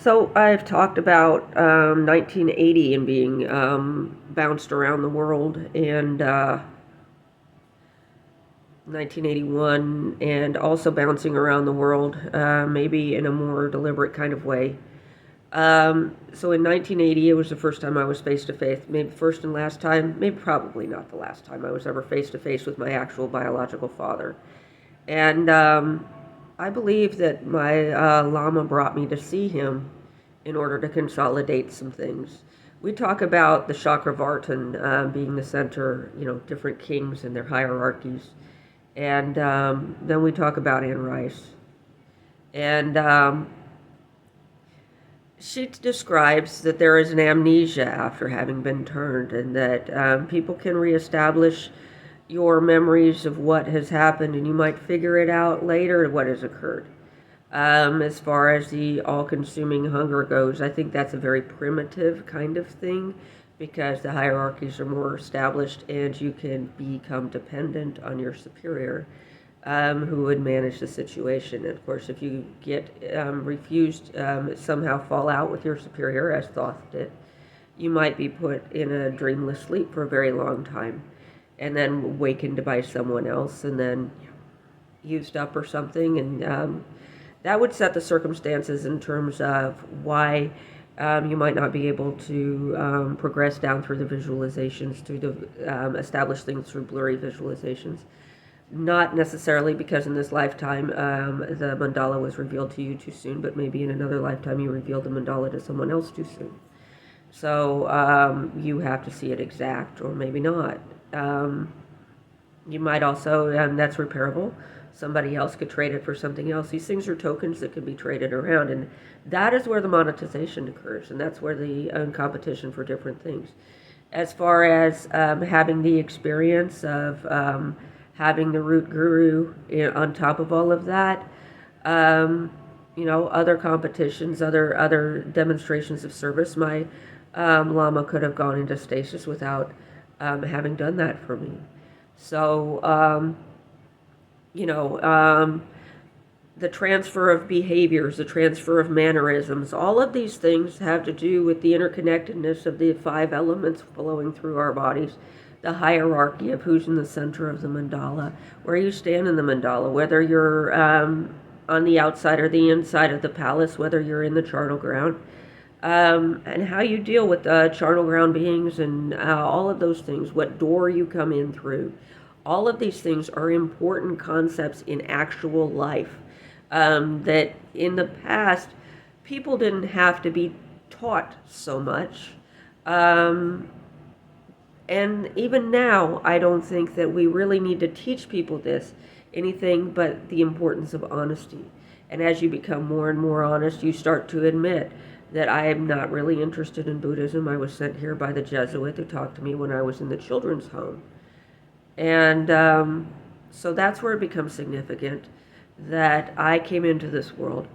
So I've talked about 1980 and being bounced around the world, and 1981, and also bouncing around the world, maybe in a more deliberate kind of way. So in 1980, it was the first time I was face to face, maybe first and last time, maybe probably not the last time I was ever face to face with my actual biological father. And I believe that my Lama brought me to see him in order to consolidate some things. We talk about the Chakravartin being the center, different kings and their hierarchies. And then we talk about Anne Rice. And she describes that there is an amnesia after having been turned, and that people can reestablish your memories of what has happened, and you might figure it out later what has occurred. As far as the all-consuming hunger goes, I think that's a very primitive kind of thing, because the hierarchies are more established and you can become dependent on your superior, who would manage the situation. And of course, if you get refused, somehow fall out with your superior, as Thoth did, you might be put in a dreamless sleep for a very long time, and then awakened by someone else, and then used up or something. And that would set the circumstances in terms of why you might not be able to progress down through the visualizations, to establish things through blurry visualizations. Not necessarily because in this lifetime the mandala was revealed to you too soon, but maybe in another lifetime you revealed the mandala to someone else too soon. So you have to see it exact, or maybe not. You might also, and that's repairable, somebody else could trade it for something else. These things are tokens that can be traded around, and that is where the monetization occurs, and that's where the competition for different things. As far as having the experience of having the root guru on top of all of that, other competitions, other demonstrations of service, my Lama could have gone into stasis without having done that for me. So, the transfer of behaviors, the transfer of mannerisms, all of these things have to do with the interconnectedness of the 5 elements flowing through our bodies, the hierarchy of who's in the center of the mandala, where you stand in the mandala, whether you're on the outside or the inside of the palace, whether you're in the charnel ground, and how you deal with charnel ground beings, and all of those things, what door you come in through. All of these things are important concepts in actual life, that in the past people didn't have to be taught so much. And even now, I don't think that we really need to teach people anything but the importance of honesty. And as you become more and more honest, you start to admit that I am not really interested in Buddhism. I was sent here by the Jesuit who talked to me when I was in the children's home. And so that's where it becomes significant that I came into this world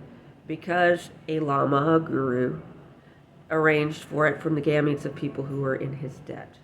because a Lama, a guru, arranged for it from the gametes of people who were in his debt.